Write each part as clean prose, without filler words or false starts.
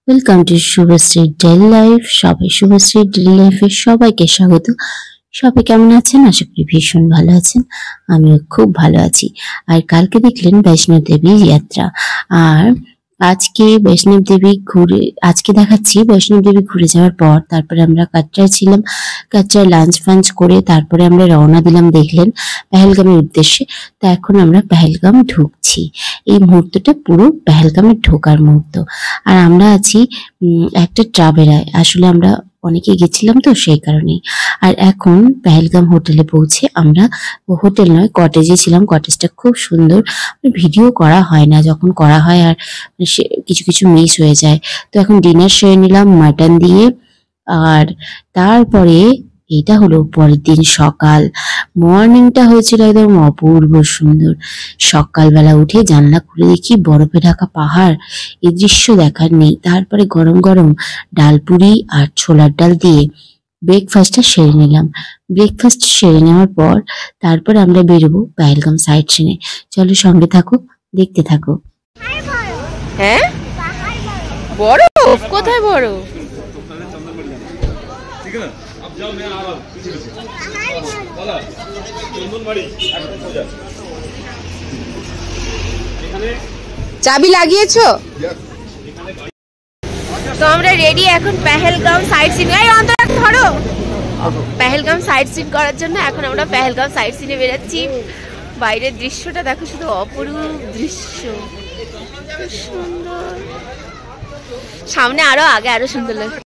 Welcome to Subhashree daily life. সবাই Subhashree daily লাইফে সবাইকে স্বাগত। সবাই কেমন আছেন? আশা করি ভীষণ ভালো আছেন। আমিও খুব ভালো আছি। আর কালকে দেখলেন বৈষ্ণব দেবী যাত্রা, আর আজকে বৈষ্ণব দেবী ঘুরে দেখাচ্ছি বৈষ্ণব দেবী ঘুরে যাওয়ার পর তারপরে আমরা কাটরায় ছিলাম। কাটরায় লাঞ্চ ফাঞ্চ করে তারপরে আমরা রওনা দিলাম দেখলেন পেহেলগামের উদ্দেশ্যে। তো এখন আমরা পেহেলগাম ঢুকছি। এই মুহূর্তটা পুরো পেহেলগামে ঢোকার মুহূর্ত। আর আমরা আছি একটা ট্রাভেলায়, আসলে আমরা অনেকে গেছিলাম তো সেই কারণেই। আর এখন পেহেলগাম হোটেলে পৌঁছে আমরা, হোটেল নয় কটেজে ছিলাম। কটেজটা খুব সুন্দর, ভিডিও করা হয় না, যখন করা হয় আর কিছু কিছু মিস হয়ে যায়। তো এখন ডিনার সেরে নিলাম মাটন দিয়ে। আর তারপরে এটা হলো পরের দিন সকাল। মর্নিংটা হয়েছিল একদম অপূর্ব সুন্দর। সকালবেলা উঠে জানলা খুলে দেখি বরফে ঢাকা পাহাড়, এই দৃশ্য দেখার নেই। তারপরে গরম গরম ডালপুরি আর ছোলার ডাল দিয়ে ব্রেকফাস্টটা সেরে নিলাম। ব্রেকফাস্ট সেরে নেওয়ার পর তারপর আমরা বেরোবো পেহেলগাম সাইট সিনে। চলো সঙ্গে থাকো, দেখতে থাকো। হ্যাঁ, বরফ কোথায়? বরফ চাবি লাগিয়েছো? তো আমরা রেডি এখন পেহেলগাম সাইট সিন। ধরো, পেহেলগাম সাইট সিন করার জন্য এখন আমরা পেহেলগাম সাইট সিনে বেরোচ্ছি। বাইরের দৃশ্যটা দেখো, শুধু অপরূপ দৃশ্য, সুন্দর। সামনে আরো আগে আরো সুন্দর লাগছে।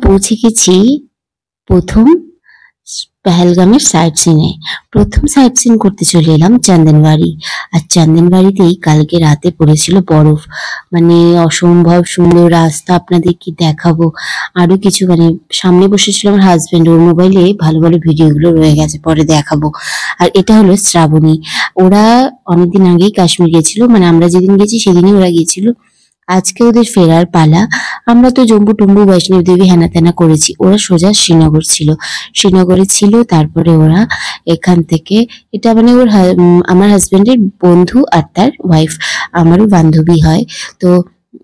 পৌঁছে গেছি প্রথম পেহেলগামের সাইট সিনে। প্রথম সাইট সিন করতে চলে এলাম চন্দনবাড়ি। আর চন্দনবাড়িতেই কালকে রাতে পড়েছিল বরফ, মানে অসম্ভব সুন্দর রাস্তা, আপনাদের কি দেখাবো। আরো কিছু মানে সামনে বসেছিল আমার হাজবেন্ড, ওর মোবাইলে ভালো ভালো ভিডিওগুলো রয়ে গেছে, পরে দেখাবো। আর এটা হলো শ্রাবণী, ওরা অনেকদিন আগেই কাশ্মীর গেছিল, মানে আমরা যেদিন গেছি সেদিনই ওরা গেছিল। আজকে ওদের ফেরার পালা। আমরা তো জম্বু টম্বু বৈষ্ণব দেবী হেনা তেনা করেছি, ওরা সোজা শ্রীনগর ছিল, শ্রীনগরে ছিল। তারপরে ওরা এখান থেকে, এটা মানে আমার হাজবেন্ডের বন্ধু আর তার ওয়াইফ, আমারও বান্ধবী হয়। তো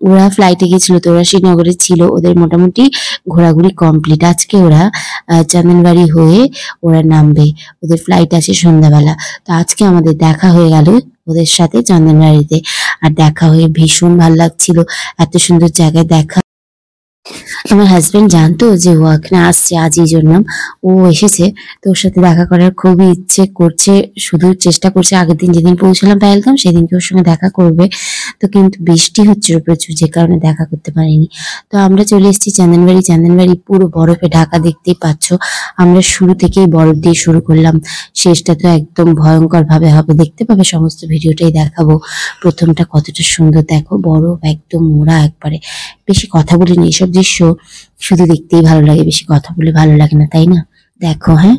ওরা ফ্লাইটে গেছিল, তো ওরা শ্রীনগরে ছিল, ওদের মোটামুটি ঘোরাঘুরি কমপ্লিট। আজকে ওরা চন্দনবাড়ি হয়ে ওরা নামবে, ওদের ফ্লাইট আছে সন্ধ্যাবেলা। তো আজকে আমাদের দেখা হয়ে গেল ওদের সাথে চন্দনবাড়িতে, আর দেখা হয়ে ভীষণ ভালো লাগছিল, এত সুন্দর জায়গায় দেখা। আমার হাজবেন্ড জানতো যে ও এখানে আসছে আজই জন্য, ও এসেছে, তো ওর সাথে দেখা করার খুবই ইচ্ছে করছে, শুধু চেষ্টা করছে আগের দিন যেদিন পৌঁছলাম পেহেলগাম সেদিনকে ওর সঙ্গে দেখা করবে। তো কিন্তু বৃষ্টি হচ্ছিল প্রচুর, যে কারণে দেখা করতে পারিনি। তো আমরা চলে এসেছি চন্দনবাড়ি। চন্দনবাড়ি পুরো বরফে ঢাকা, দেখতেই পাচ্ছ। আমরা শুরু থেকেই বরফ দিয়ে শুরু করলাম, শেষটা তো একদম ভয়ঙ্কর ভাবে হবে, দেখতে পাবে, সমস্ত ভিডিওটাই দেখাবো। প্রথমটা কতটা সুন্দর দেখো, বরফ একদম মোড়া একবারে। বেশি কথা বলিনি, এসব দৃশ্য শুধু দেখতেই ভালো লাগে, বেশি কথা বলে ভালো লাগে না, তাই না? দেখো। হ্যাঁ,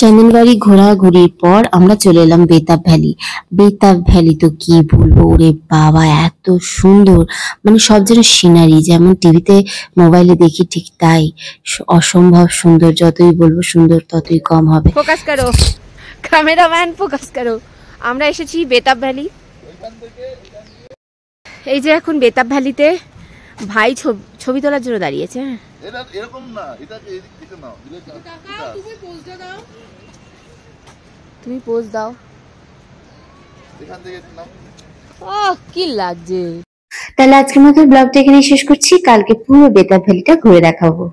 চন্দনবাড়ি ঘোরাঘুরির পর আমরা চলে এলাম বেতাব ভ্যালি। বেতাব ভ্যালি তো কি বলবো, ওরে বাবা, এত সুন্দর, মানে সব যেন সিনারি, যেমন টিভিতে মোবাইলে দেখি ঠিক তাই, অসম্ভব সুন্দর। যতই বলবো সুন্দর ততই কম হবে। ফোকাস করো ক্যামেরাম্যান, ফোকাস করো। আমরা এসেছি বেতাব ভ্যালি। এই যে এখন বেতাব ভ্যালিতে ভাই ছবি তোলার জন্য দাঁড়িয়েছে। এরকম না, এটা এদিক থেকে নাও, তুমি পোজটা দাও, তুমি পোজ দাও, এখান থেকে নাও। ওহ কি লাগছে। তাহলে আজকের মতো ব্লগটা এখানে শেষ করছি, কালকে পুরো বেতাব ভ্যালিটা ঘুরে দেখাবো।